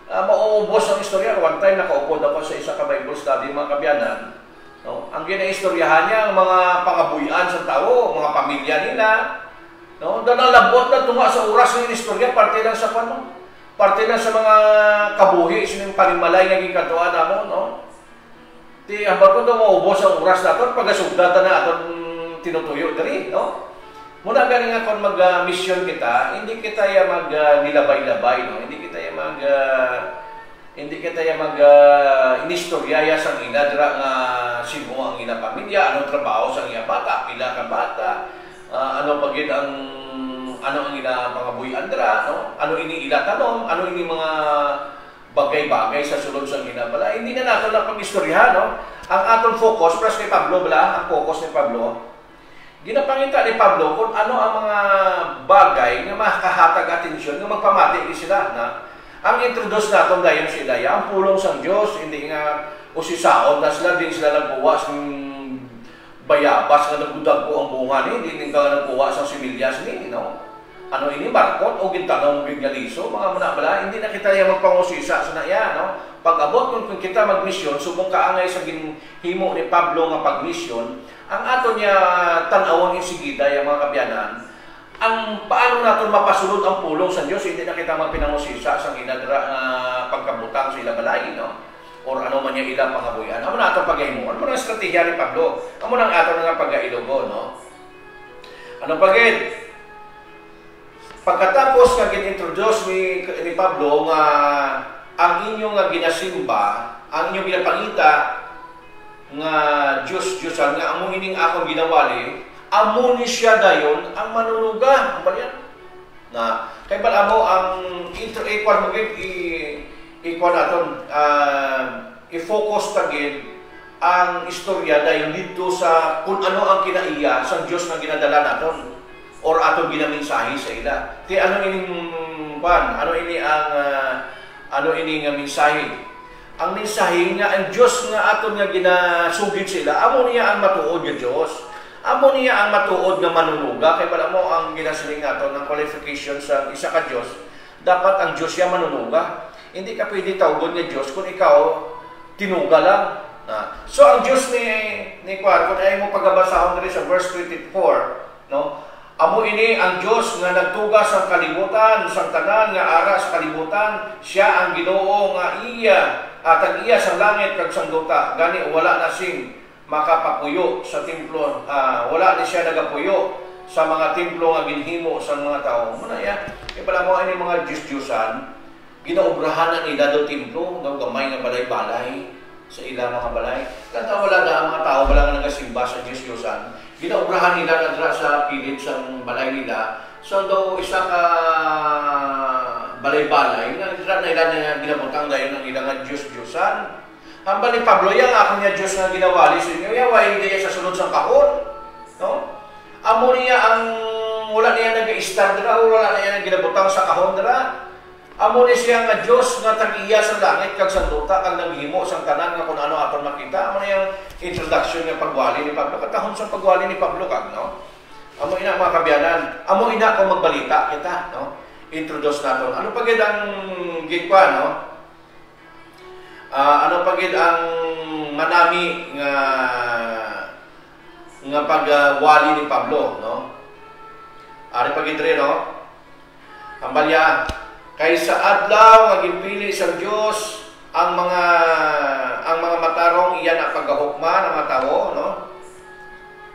Mauubos ang istorya. One time, nakaupod ako sa isa ka Bible study, mga kabyanan, no? Ang gina-istoryahan niya, ang mga pangabuyan sa tao, mga pamilya nila, no, labot na tunga sa oras ng istorya, parte lang sa pano. Parte lang sa mga kabuhi, sining panimalay nga gikatuan namo, no. Ti ambag ko daw maubos ang oras naton pagasugdatan na aton tinutuyo diri, no. Muna gani nga kon mag-mission kita, hindi kita ya nilabay-labay, no. Hindi kita ya inistorya sa ina dira nga sino ang ina pamilya, anong trabaho sa iya bata, pila ka bata. Ano pagid ang ila mga buyan dira, no? Ano ini ila tanong, ano ini mga bagay-bagay sa sulod sa ina bala. Hindi na nato lang pag-istoryahan, no? Ang aton focus pras kay Pablo bala, ang focus ni Pablo. Ginapangita ni Pablo kung ano ang mga bagay nga makahatag atensyon nga magpamati sila na. Ang introduce naton dayon sila ang pulong sang Dios, hindi nga usisaon na sila din sila nagbuwas bayabas nga nagbudag ko ang bunga ni, hindi ka nagkuha sa similyas ni, no? Ano ini, barkot o gintanong bignaliso, mga manabala, hindi na kita yung magpangusisa sa naya, no? Pag-abot kung kita mag-mission, subong kaangay sa ginhimo ni Pablo nga pag-mission, ang ato niya tanawon yung sigida, yung mga kabyanan, ang paano natin mapasulod ang pulong sa Diyos, hindi na kita magpinangusisa sa ginadra pagkabutang sa ilabalay, no? Or ano man yung ilang pangabuyan. Amo na itong pag-aimo. Ano man ang estratehiya ni Pablo? Amo na ang ato nga pag-ailogo, no? Ano pagin? Pagkatapos nga gin-introduce ni Pablo nga ang inyong nga ginasimba, ang inyong ginapangita nga Diyos-Diyosan, nga amo ining akong ginawali, amo ni siya dayon ang manunuga. Ang balian? Na, kaya ba amo ang equal mo ikuan naton i-focus tagin ang istorya dahil dito sa kung ano ang kinaiya sa Diyos na ginadala naton or aton ginamensahe sa ila. Ti ano ining ano ini ang mensahe? ang mensahe nga ang Dios nga aton nga ginasugid sila, amo niya ang matuod nga Dios. Amo niya ang matuod nga manunuga kay wala mo ang ginasiling nato ng qualification sa isa ka Dios. Dapat ang Dios siya manunuga. Hindi ka pwede tawgon nga Dios kung ikaw tinuga lang. So ang Dios ni Juan, kung ay mo pagabasahon diri sa verse 24, no? Amo ini ang Dios nga nagtuga sa kalibutan, sa tanan nga ara sa kalibutan, siya ang Ginoo nga iya at iya sa langit kag sang duta. Gani wala na sing makapapuyo sa templo, wala ni siya nagapuyo sa mga templo nga ginhimo sa mga tao. Muna ya, kay pala mo ini mga Diyos-Diyosan, ginaubrahan na nila do templo, ng gamay nga balay-balay sa ilang mga balay. Kanta wala na ang mga tao, wala nga nagasimba sa Diyos-Diyosan. Ginaubrahan nila kadra sa pilit sa balay nila. So daw isa ka balay-balay, nga nila na ginabutang dahil ng ilang nga Diyos-Diyosan. Hamba ni Pablo, yang ako niya Diyos nga ginawali sa inyo, yawa hindi sa sunod sa kahon. No? Amo niya ang wala niya nag-i-star dira, wala niya nang ginabutang sa kahon dira. Amo ni siya nga Diyos nga tag-iya sa langit kag sa duta kag naghimo sang tanan nga kun ano aton makita. Amo niya introduction nga pagwali ni Pablo. Katahon sa pagwali ni Pablo kag no. Amo ina mga kabyanan, amo ina kung magbalita kita, no. Introduce naton. Ano pagid ang gikwa no? Ano pagid ang manami nga pagwali ni Pablo, no? Ari pagid rin, no? Ang balya kay sa adlaw nga ginpili sa Dios ang mga matarong iyan ang paggahukma ng mga tao, no?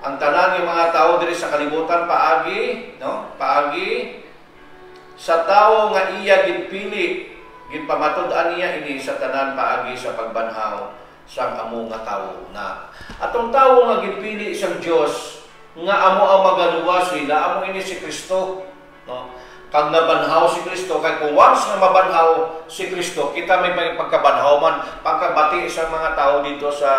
Ang tanan ng mga tao diri sa kalibutan paagi, no? Paagi sa tao nga iya ginpili, ginpamatud-an niya ini sa tanan paagi sa pagbanhaw sang amo nga tawo na. Atong tawo nga ginpili sa Dios nga amo ang magaluwas sila, amo ini si Kristo, no? Kag nabanhaw si Kristo, kay kung once nga mabanhaw si Kristo, kita may pagkabanhaw man, pagkabati sa mga tao dito sa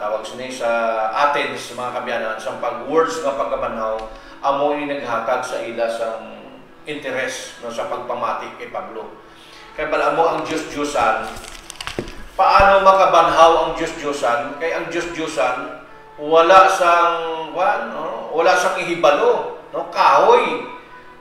tawag sini sa Athens, mga kabyanan, sa pag-words nga pagkabanhaw, amo ni naghatag sa ila sang interes no, sa pagpamati kay Pablo. Kaya pala mo ang Diyos-Diyosan, paano makabanhaw ang Diyos-Diyosan? Kay ang Diyos-Diyosan, wala sang ihibalo, no? Kahoy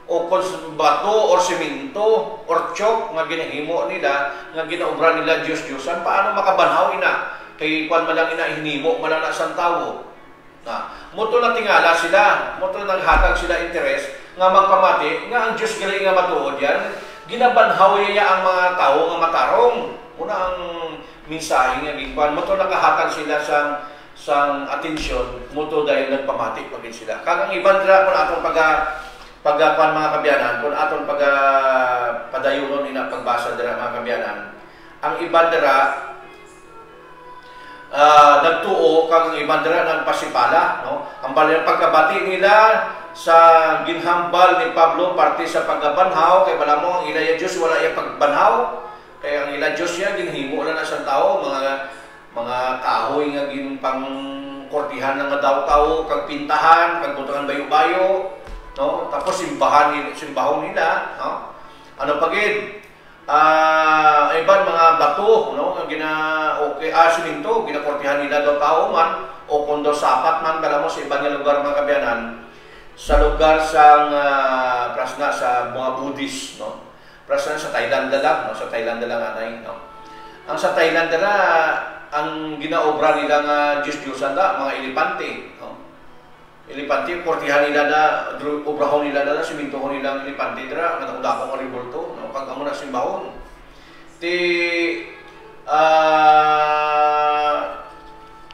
o bato o semento or chok nga ginahimo nila, nga ginaubra nila Diyos-Diyosan. Paano makabanhaw ina? Kay kwan man lang ina hinimo man lang sa tawo. Moto na tingala sila, moto naghatag sila interes nga magpamati nga ang Diyos gali nga matuod yan. Ginabanhaw niya ang mga tao nga matarong. Muna ang mensahe nga gikwan, moto nakahatag sila sang atensyon, muto dahil nagpamati pagin sila. Kagang iban dira kung atong pagkuan mga kabyanan, kung atong padayunon ina pagbasa dira mga kabyanan, ang iban dira nagtuo, kang iban dira nagpasipala, no? Ang balang pagkabati nila sa ginhambal ni Pablo parte sa pagbanhaw, kay bala mo ang ila Dios wala iya pagbanhaw, kay ang ila Dios ya ginhimo lang na sa tao, mga kahoy nga ginpang kortihan nga daw tao, kag pintahan, kag butangan bayo-bayo, no? Tapos simbahon nila, no? Ano pagid? Iban mga bato, no? Siminto, ginakortihan nila daw tao man, o kundo sapat man, kala mo sa ibang lugar mga kabyanan, sa lugar sang prasna sa mga Buddhist, no? Prasna sa Thailand lang, no? Sa Thailand lang anay, no? Ang sa Thailand na ang ginaobra nila nga Diyos-Diyosan da, mga elepante. No? Elepante, kortihan nila na, obrahon nila na, simintohon nila ang elepante dira, natagdakong ang revolto, no? Pag amo na simbahon.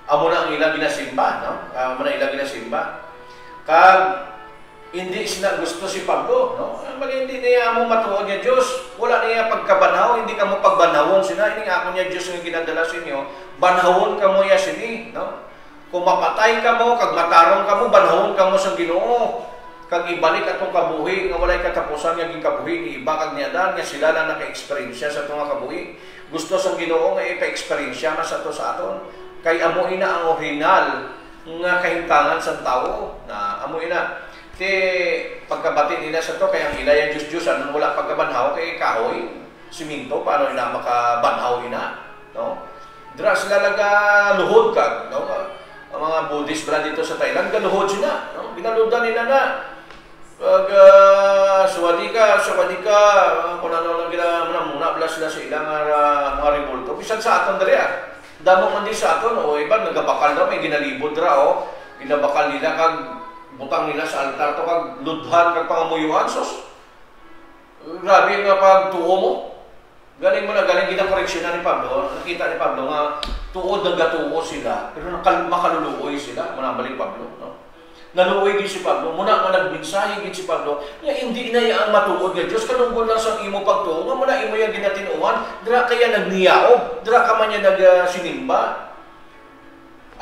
Amo na ang ilang ginasimba, no? Amo na ilang ginasimba. Kag, hindi sila gusto si Pablo, no? Hindi niya mo matuod niya Diyos. Wala niya pagkabanhaw, hindi ka mo pagbanhawon sila. Hindi nga ako niya Diyos yung ginadala sa inyo. Banhawon ka mo ya sini, no? Kung mapatay ka mo, kag matarong ka mo, banhawon ka mo sa Ginoo. Kag ibalik atong kabuhi, nga walay katapusan nga ging kabuhi ni iba kag niyadan nga sila na naka-experience sa atong kabuhi. Gusto sa Ginoo nga ipa-experience na sa to sa aton. Kay amo ina ang original nga kahimtangan sa tao, na amo ina pagkabati nila sa to, kaya ang ilaya Diyos-Diyosan, wala pagkabanhaw kay kahoy. siminto, paano ina makabanhaw ina, no? Dira sila luhod ka, no? Ang mga Buddhist bala dito sa Thailand, galuhod sila, no? Ginaludan nila na. Pag suwadika, kung ano lang muna bala sila sa ilang mga revolto. Bisan sa aton diri, damo man di sa aton, o iba nagabakal na, may ginalibod ra, o ginabakal nila, kag butang nila sa altar to, kag ludhan, kag pangamuyuan, sos. Grabe nga pagtuo mo. Galing mo na, galing ginakoreksyonan ni Pablo. Nakita ni Pablo nga tuod nagatuo sila, pero makaluluoy sila. Manambalik Pablo, no? Naluoy din si Pablo. Muna nga nagmensahe din si Pablo, nga hindi na yang matuod nga Diyos. Kalungkol lang sa imo pagtuo. Nga muna imo yung ginatinuan. Dira kaya nagniyaob. Dira ka man niya nagsinimba.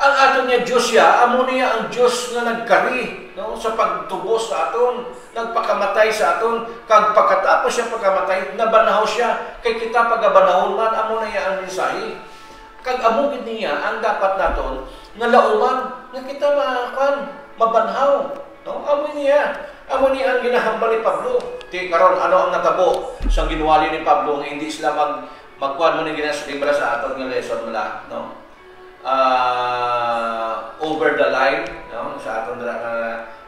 Ang aton niya Diyos ya, amo niya ang Diyos nga nagkari, no? Sa pagtubos sa aton, nagpakamatay sa aton, kag pagkatapos siya pagkamatay, nabanaw siya, kay kita pagabanahon man, amo na niya ang mensahe. Kag amo gid niya ang dapat naton nga lauman nga kita mabanhaw, no? Amo niya ang ginahambal ni Pablo. Ti karon ano ang natabo sa ginwali ni Pablo nga hindi sila magkuan mo ni ginasubra sa aton nga lesson mala, no? Over the line, no? Sa aton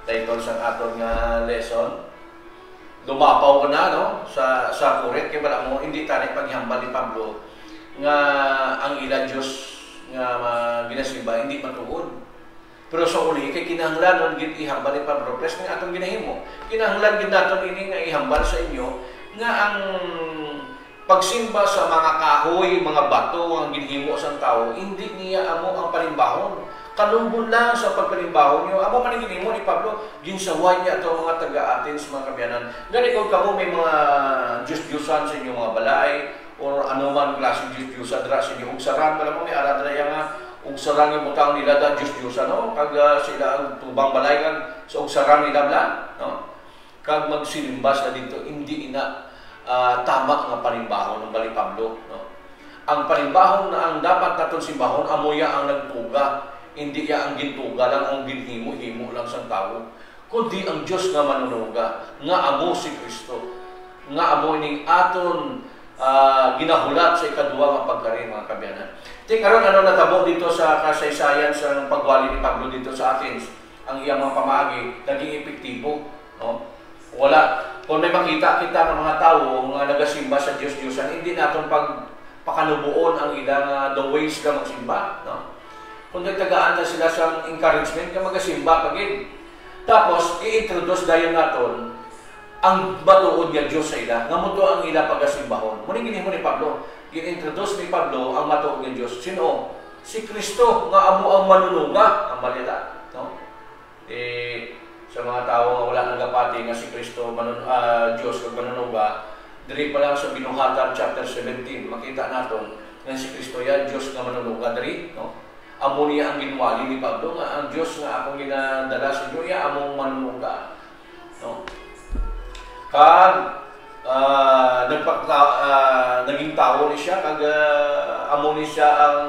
title sa aton nga lesson, lumapaw ka na, no? sa kuret kay bala mo hindi tani paghambal ni Pablo nga ang ila Dios nga ginasimba hindi matuod. Pero sa uli kay kinahanglan gid ihambal ni Pablo pres nga atong ginahimo, kinahanglan gid naton ini nga ihambal sa inyo nga ang pagsimba sa mga kahoy, mga bato, ang ginhimo sa tao, hindi niya amo ang palimbahon. Kalumbon lang sa pagpalimbahon niyo. Amo man ginhimo ni Pablo, ginsaway niya ato mga taga-Athens, mga kabyanan. Gani kung kamo may mga Diyos-Diyosan sa inyong mga balay, or anuman klaseng Diyos-Diyosan dira sa inyong ugsaran, wala mo may arad na nga ugsaran yung butang nila da Diyos-Diyosan, no? Kag sila ang tubang balay kag sa ugsaran nila bla, no? Kag magsilimbas na dito, hindi ina tama nga panimbahon ng bali Pablo, no? Ang panimbahon na ang dapat naton simbahon amoya ang nagtuga, hindi ya ang gintuga lang ang ginhimo-himo lang sa tao, kundi ang Dios nga manunuga nga amo si Kristo, nga amo ning aton ginahulat sa ikaduwa nga pagkari, mga kabyanan. Ti karon ano natabo dito sa kasaysayan sa pagwali ni Pablo dito sa Athens, ang iyang mga pamaagi naging epektibo, no? Wala. Kung may makita kita ng mga tao nga nagasimba sa Diyos-Diyosan, hindi naton pakanubuon ang ilang the ways ka magsimba, no? Kung nagtagaan na sila sa encouragement ka magasimba pagin. Tapos i-introduce dayon naton ang batuod nga Dios sa ila, nga muto ang ila pagasimbahon. Muni ginhimo ni Pablo, gi-introduce ni Pablo ang batuod nga Dios. Sino? Si Kristo nga amo ang manunuga, ang malita, no? Sa mga tao nga wala nagapati nga si Kristo Diyos kag manunuga, diri pa lang sa Binuhatan chapter 17 makita naton nga si Kristo ya Diyos nga manunuga diri, no? Amo niya ang ginwali ni Pablo nga ang Diyos nga akong ginadala sa inyo ya among manunuga, no? Kag naging tao ni siya kag amo ni siya ang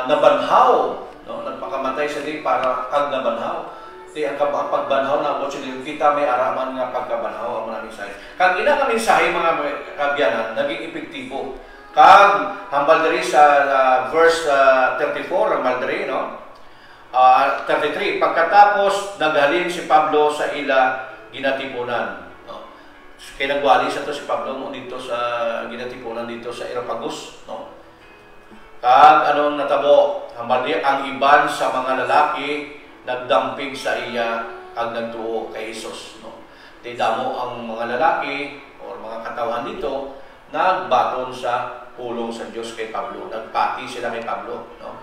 nabanhaw, no? Nagpakamatay sa di para kag nabanhaw. Di ang pagbanhaw na mo kita may araman nga pagkabanhaw ang mga mensahe. Kag ina ka mensahe mga kabyanan naging epektibo. Kag hambal diri sa verse 34 hambal diri, no? 33 pagkatapos naghalin si Pablo sa ila ginatipunan, no? Kaya nagwali sa to si Pablo mo dito sa ginatipunan dito sa Areopagus, no? Kag anong natabo, hambali ang iban sa mga lalaki nagdamping sa iya kag nagtuo kay Jesus, no? Tidamo ang mga lalaki o mga katawan dito nagbaton sa pulong sa Dios kay Pablo, nagpati sila kay Pablo, no?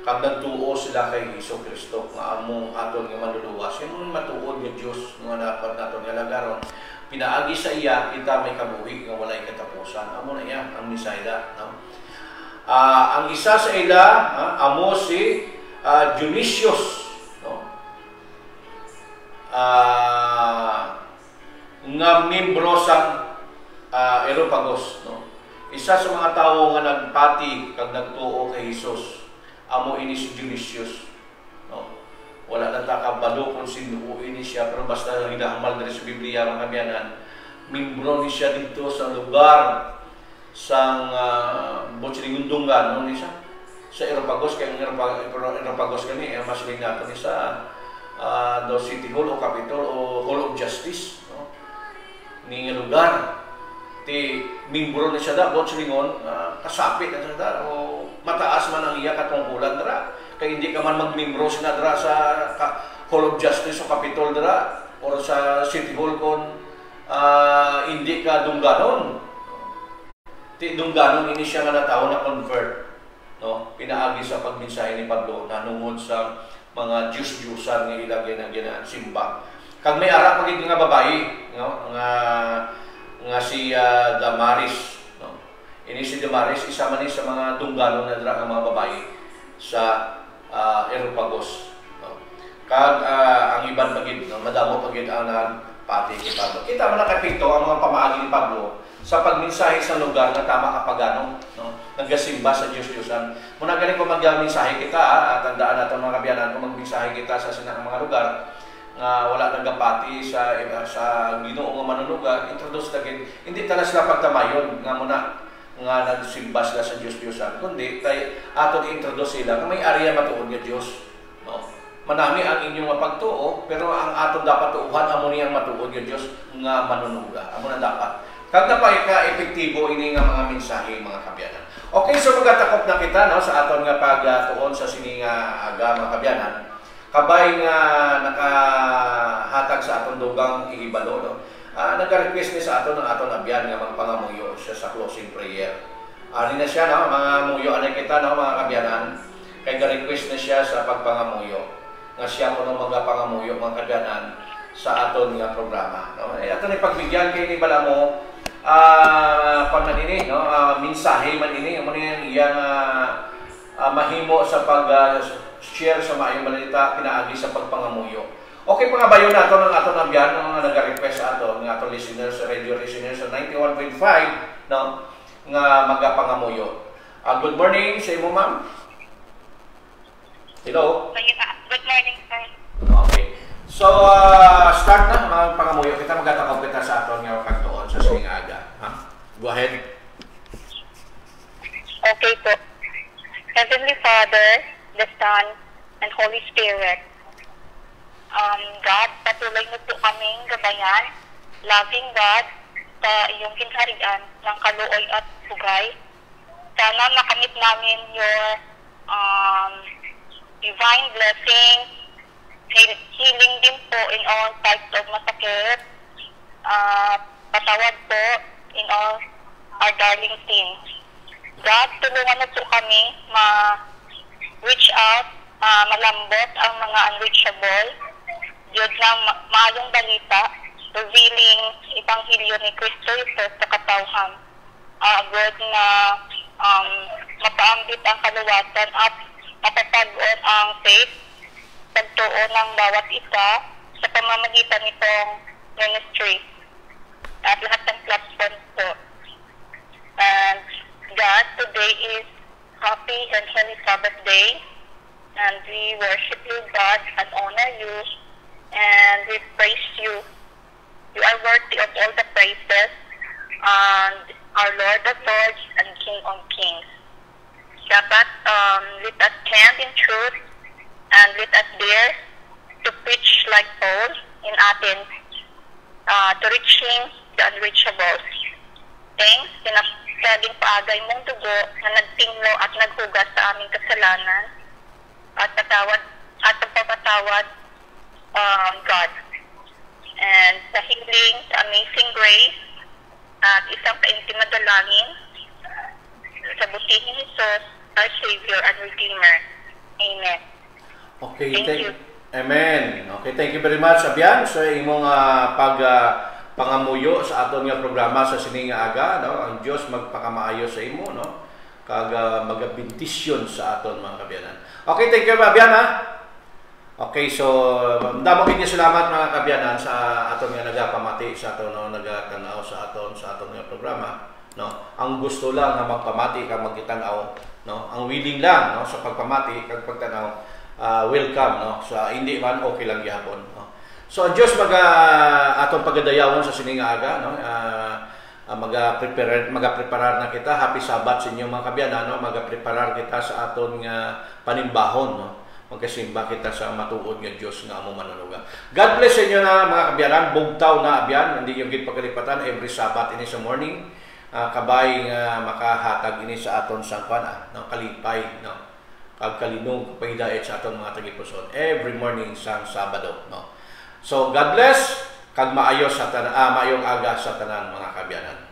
Kag nagtuo sila kay Hesus Kristo nga among aton nga manluluwas. Yung matuod nga Dios nga dapat naton nga lagaron. Pinaagi sa iya kita may kabuhi nga walay katapusan. Amo na iya ang Misaya, no? Ang isa sa ila amo si Dionysius, no? Nga membro sa Areopagus, no? Isa sa mga tawo nga nagpati kag nagtuo kay Hesus. Amo ini si Dionysius, no? Wala na takabalo kung sinuo ini siya, pero basta hinahamal diri sa Biblia mga kabyanan membro ni siya dito sa lugar sang Bocilingundungan no ni siya sa Eropagos kay Eropagos kani masiling nato ni sa do City Hall o Capitol o Hall of Justice no ni nga lugar ti membro ni siya da Bocilingon kasapit na siya da o mataas man ang iya katungkulan dara kay hindi ka man magmembro sina dara sa Hall of Justice o Capitol dara or sa City Hall kon hindi ka dungganon. Ti dungganon ini siya nga natawo na convert, no? Pinaagi sa pagmensahe ni Pablo nanungod sa mga Diyos-Diyusan nga ilagay na ginasimba. Kag may ara pagid nga babae, no? Nga si Damaris, no? Ini si Damaris isa man ni sa mga dungganon na dira nga mga babae sa Eropagos, no? Kag ang iban pagid, no? Madamo pagid ang pati kay Pablo. Kita man nakapito ang mga pamaagi ni Pablo sa pagmensahe sa lugar na tama kapaganong, no? Nagasimba sa Diyos-Diyosan. Muna galing kung magmensahe kita, tandaan natin mga kabiyanan, kung magmensahe kita sa sinang mga lugar nga wala nagapati sa Ginoo nga manunuga, introduce tagin. Hindi tala sila pagtamayon nga muna nga nagsimba sila sa Diyos-Diyosan, kundi tay ato i-introduce sila kung may area matuod nga Diyos, no? Manami ang inyong mapagtuo, pero ang ato dapat tuuhan amo niyang matuod nga Diyos nga manunuga. Amo na dapat. Kag napay ka-epektibo ini nga mga mensahe mga kabyanan. Okay, so magatakop na kita no sa aton nga pagtuon sa sini nga aga mga kabyanan. Kabay nga nakahatag sa aton dugang ihibalo no. Nagka-request ni sa aton ng aton abyan nga magpangamuyo siya sa closing prayer. Ari na siya no mga muyo anay kita no mga kabyanan. Kay ga-request na siya sa pagpangamuyo. Nga siya mo no magapangamuyo mga kabyanan sa aton nga programa no. Ato ni pagbigyan kay ni bala mo pag manini, no? Mensahe manini, mo niyang iyang mahimo sa pag-share sa maayong balita, pinaagi sa pagpangamuyo. Okay, pangabayo nato ng ato ng biyan, nga nag-request ato, ng ato listeners, radio listeners sa 91.5, no? Nga magapangamuyo. Good morning sa imo, ma'am. Hello? Good morning, sir. Okay. So, start na, mga pangamuyo. Kita magtatakaw kita sa aton nga pagtuon sa sining aga. Go ahead. Okay po. Heavenly Father, the Son, and Holy Spirit, God, patuloy mo po kaming gabayan, loving God, sa iyong kinharian ng kaluoy at bugay. Sana makamit namin your divine blessing, healing din po in all types of masakit, patawad po in all our darling sins. God, tulungan mo po kami ma-reach out, malambot ang mga unreachable. Diyos ng maayong balita, revealing Ebanghelyo ni Kristo Jesus sa katawhan. God na mapaambit ang kaluwasan at mapapag-on ang faith, pagtuo ng bawat isa sa pamamagitan nitong ministry at lahat ng platform po. And God, today is happy and holy Sabbath day, and we worship you, God, and honor you, and we praise you. You are worthy of all the praises, and our Lord of Lords and King of Kings. Dapat let us stand in truth, and let us dare to preach like Paul in Athens, to reaching the unreachables. Thanks, pinapagaling paagay mong dugo na nagtinglo at naghugas sa aming kasalanan at patawad at pagpapatawad, God. And sa healing, sa amazing grace, at isang kaintim na dalangin sa butihin ni Jesus, our Savior and Redeemer. Amen. Okay, thank you. Amen. Okay, thank you very much, Abyan, sa imong pangamuyo sa aton nga programa sa sining aga, no? Ang Dios magpakamaayo sa imo, no? Kag magabintisyon sa aton mga kabyanan. Okay, thank you, Abyan, ha? Okay, so damo kini salamat mga kabyanan sa aton nga nagapamati sa aton no nagatanaw sa aton nga programa, no. Ang gusto lang nga magpamati kag magitanaw, no. Ang willing lang no sa pagpamati kag pagtanaw, welcome no. So hindi man okay lang gyapon, no. So ang Dios atong pagadayawan sa sining aga, no? Magapreparar na kita. Happy Sabbath sa inyong mga kabyanan, no? Magapreparar kita sa aton nga panimbahon, no? Magkasimba kita sa matuod nga Dios nga amo manunuga. God bless sa inyo na mga kabyanan. Bugtaw na abyan, hindi yung gitpagkalipatan every Sabbath ini sa morning. Kabay nga makahatag ini sa aton sangpan, ng kalipay, no? Kagkalinong pagidait sa aton mga tagipuson every morning sang Sabado, no? So God bless, kag maayos sa maayong aga sa tanan mga kabyanan.